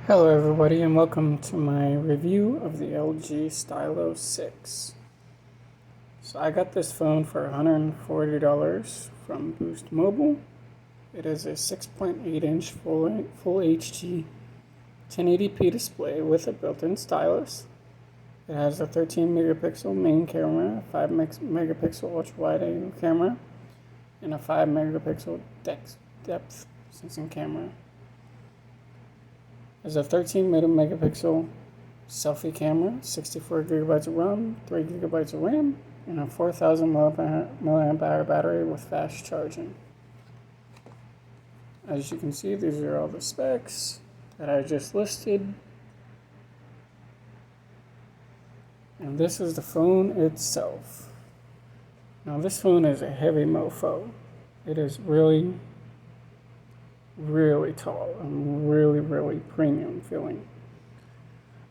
Hello everybody and welcome to my review of the LG Stylo6. So I got this phone for $140 from Boost Mobile. It is a 6.8-inch full HD 1080p display with a built-in stylus. It has a 13 megapixel main camera, 5 megapixel ultra-wide angle camera, and a 5 megapixel depth sensing camera. There's a 13 megapixel selfie camera, 64 gigabytes of ROM, 3 gigabytes of RAM, and a 4,000 milliamp hour battery with fast charging. As you can see, these are all the specs that I just listed. And this is the phone itself. Now this phone is a heavy mofo. It is really tall and really premium feeling.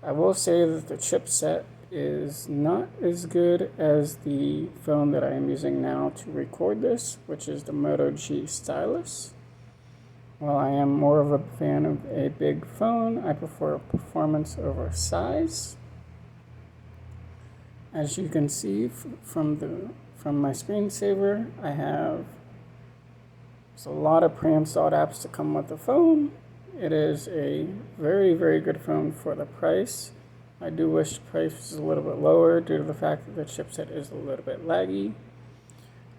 I will say that the chipset is not as good as the phone that I am using now to record this, which is the Moto G Stylus. While I am more of a fan of a big phone, I prefer performance over size. As you can see from my screensaver, I have a lot of pre-installed apps to come with the phone. It is a very good phone for the price. I do wish the price was a little bit lower due to the fact that the chipset is a little bit laggy.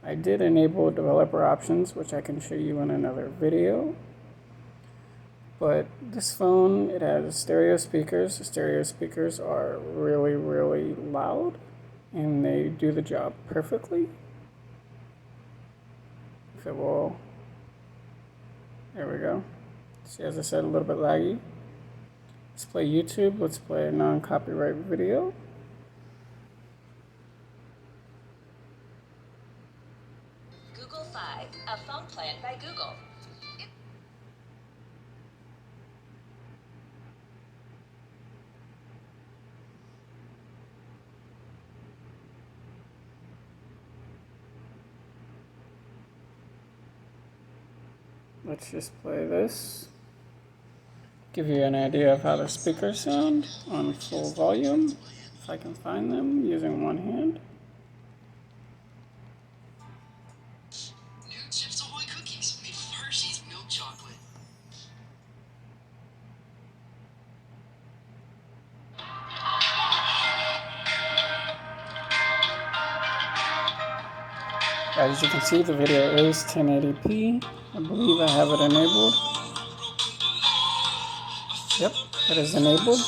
I did enable developer options, which I can show you in another video. But this phone, it has stereo speakers. The stereo speakers are really loud, and they do the job perfectly. If it will, there we go. See, as I said, a little bit laggy. Let's play YouTube. Let's play a non-copyright video. Google Fi, a phone plan by Google. Let's just play this. Give you an idea of how the speakers sound on full volume, if I can find them using one hand. New Chips Ahoy cookies made with Hershey's milk chocolate. As you can see, the video is 1080p. I believe I have it enabled. Yep, it is enabled.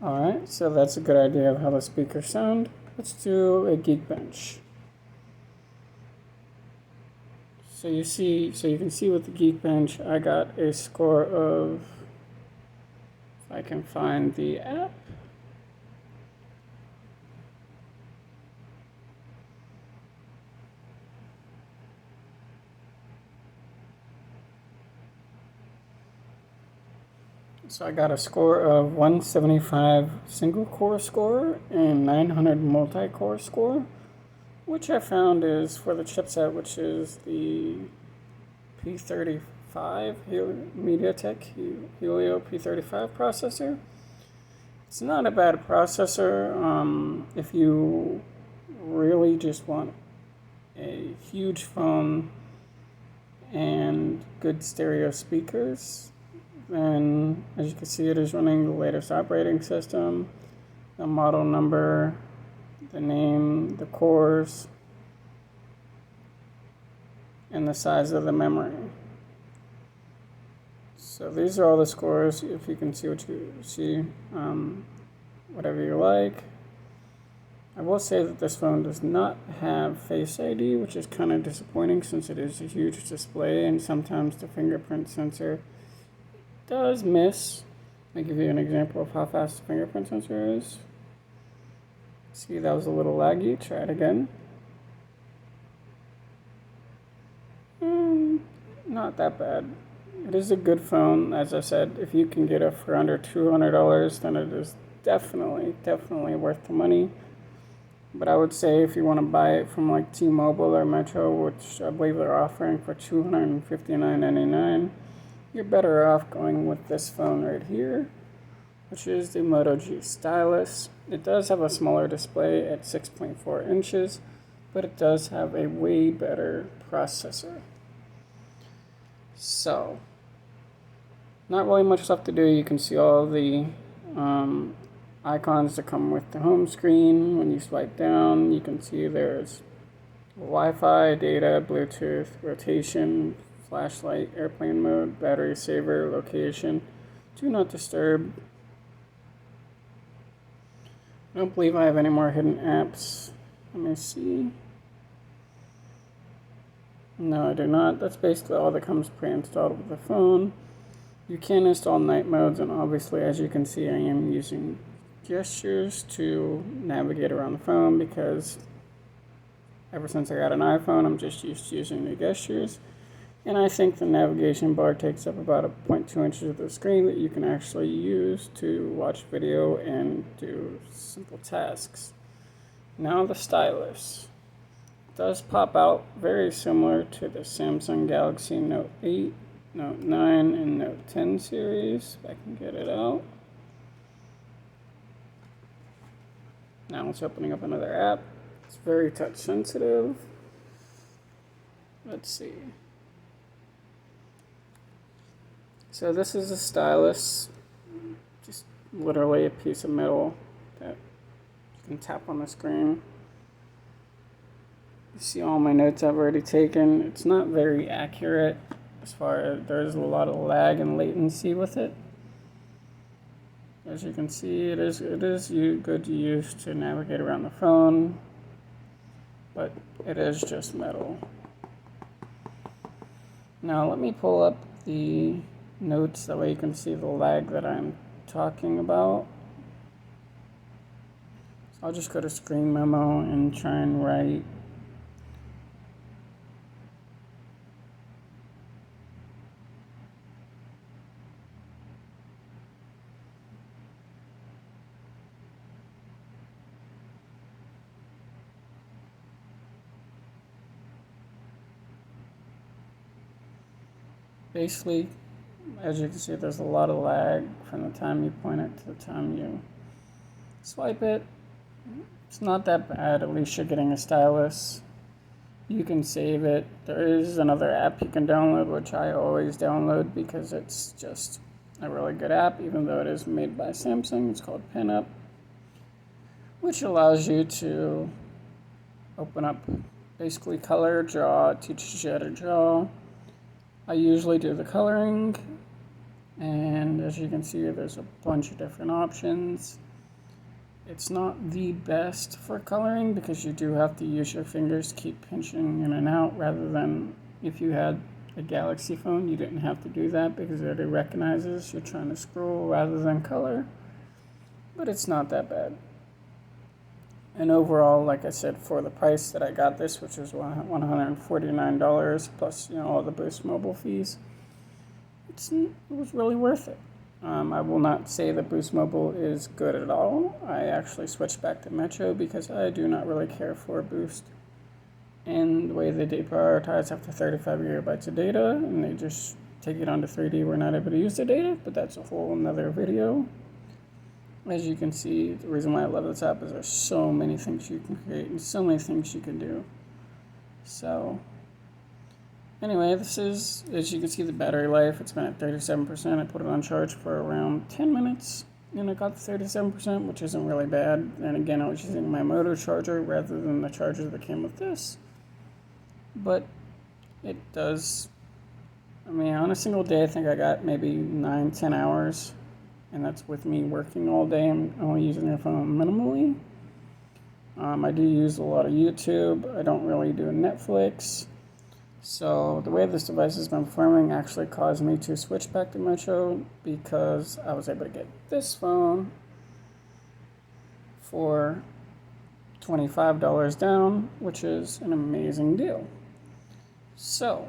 Alright, so that's a good idea of how the speakers sound. Let's do a Geekbench. So you can see with the Geekbench, I got a score of, if I can find the app. So I got a score of 175 single core score and 900 multi-core score, which I found is for the chipset, which is the P35 MediaTek Helio P35 processor. It's not a bad processor if you really just want a huge phone and good stereo speakers. Then, as you can see, it is running the latest operating system, the model number, the name, the cores, and the size of the memory. So these are all the scores. If you can see what you see, whatever you like. I will say that this phone does not have Face ID, which is kind of disappointing since it is a huge display and sometimes the fingerprint sensor does miss. I'll give you an example of how fast the fingerprint sensor is. See, that was a little laggy. Try it again. Not that bad. It is a good phone. As I said, if you can get it for under $200, then it is definitely worth the money. But I would say if you want to buy it from like T-Mobile or Metro, which I believe they're offering for $259.99, you're better off going with this phone right here, which is the Moto G Stylus. It does have a smaller display at 6.4 inches, but it does have a way better processor. So, not really much left to do. You can see all the icons that come with the home screen. When you swipe down, you can see there's Wi-Fi, data, Bluetooth, rotation, flashlight, airplane mode, battery saver, location, do not disturb. I don't believe I have any more hidden apps. Let me see. No, I do not. That's basically all that comes pre-installed with the phone. You can install night modes, and obviously, as you can see, I am using gestures to navigate around the phone because ever since I got an iPhone, I'm just used to using the gestures. And I think the navigation bar takes up about 0.2 inches of the screen that you can actually use to watch video and do simple tasks. Now the stylus does pop out very similar to the Samsung Galaxy Note 8, Note 9, and Note 10 series. If I can get it out. Now it's opening up another app. It's very touch sensitive. Let's see. So this is a stylus, just literally a piece of metal that you can tap on the screen. You see all my notes I've already taken. It's not very accurate as far as there's a lot of lag and latency with it. As you can see, it is good to use to navigate around the phone, but it is just metal. Now let me pull up the notes, that way you can see the lag that I'm talking about. So I'll just go to screen memo and try and write basically. As you can see, there's a lot of lag from the time you point it to the time you swipe it. It's not that bad. At least you're getting a stylus. You can save it. There is another app you can download, which I always download because it's just a really good app, even though it is made by Samsung. It's called Pinup, which allows you to open up basically color, draw, it teaches you how to draw. I usually do the coloring, and as you can see, there's a bunch of different options. It's not the best for coloring because you do have to use your fingers to keep pinching in and out, rather than if you had a Galaxy phone, you didn't have to do that because it already recognizes you're trying to scroll rather than color. But it's not that bad. And overall, like I said, for the price that I got this, which is $149 plus all the Boost Mobile fees, it was really worth it. I will not say that Boost Mobile is good at all. I actually switched back to Metro because I do not really care for Boost. And the way they deprioritize after 35 gigabytes of data, and they just take it onto 3D, we're not able to use the data, but that's a whole nother video. As you can see, the reason why I love this app is there's so many things you can create and so many things you can do. So, anyway, this is, as you can see, the battery life. It's been at 37%. I put it on charge for around 10 minutes, and I got the 37%, which isn't really bad. And again, I was using my motor charger rather than the charger that came with this. But it does, on a single day, I think I got maybe 9-10 hours. And that's with me working all day. I'm only using the phone minimally. I do use a lot of YouTube. I don't really do Netflix. So the way this device has been performing actually caused me to switch back to Metro because I was able to get this phone for $25 down, which is an amazing deal. So,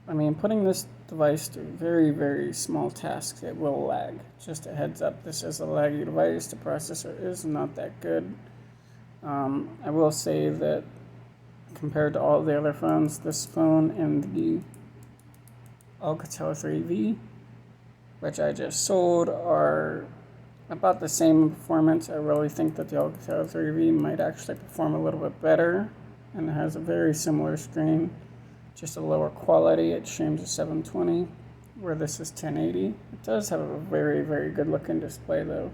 I mean, putting this device through very, very small tasks, it will lag. Just a heads up, this is a laggy device. The processor is not that good. I will say that compared to all the other phones, this phone and the Alcatel 3V, which I just sold, are about the same performance. I really think that the Alcatel 3V might actually perform a little bit better, and it has a very similar screen, just a lower quality. It streams at 720, where this is 1080. It does have a very, very good looking display though.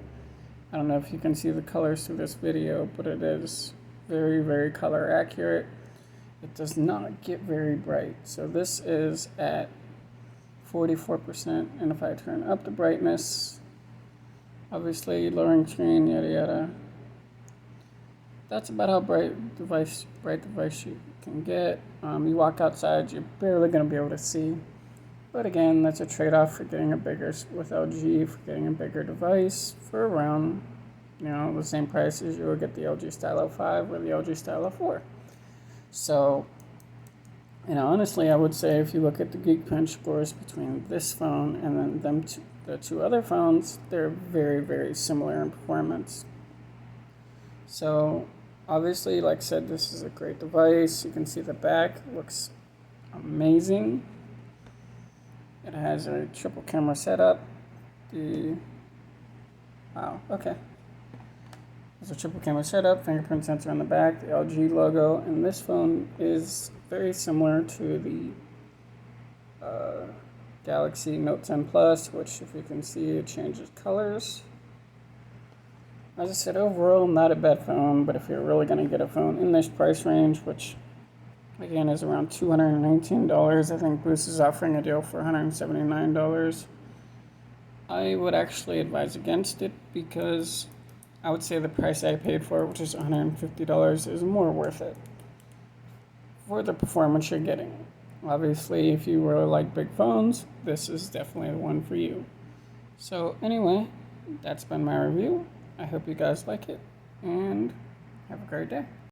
I don't know if you can see the colors through this video, but it is very, very color accurate. It does not get very bright. So this is at 44%, and if I turn up the brightness, obviously lowering screen, yada yada, that's about how bright device you can get. You walk outside, you're barely going to be able to see. But again, that's a trade-off for getting a bigger, with LG, for getting a bigger device for around, the same price as you would get the LG Stylo6 or the LG Stylo4. So, honestly, I would say if you look at the Geekbench scores between this phone and then the two other phones, they're very, very similar in performance. So, obviously, like I said, this is a great device. You can see the back looks amazing. It has a triple camera setup. Wow, okay. There's a triple camera setup, fingerprint sensor on the back, the LG logo, and this phone is very similar to the Galaxy Note 10 Plus, which, if you can see, it changes colors. As I said, overall, not a bad phone, but if you're really going to get a phone in this price range, which again is around $219, I think Boost is offering a deal for $179. I would actually advise against it, because I would say the price I paid for it, which is $150, is more worth it for the performance you're getting. Obviously, if you really like big phones, this is definitely the one for you. So anyway, that's been my review. I hope you guys like it, and have a great day.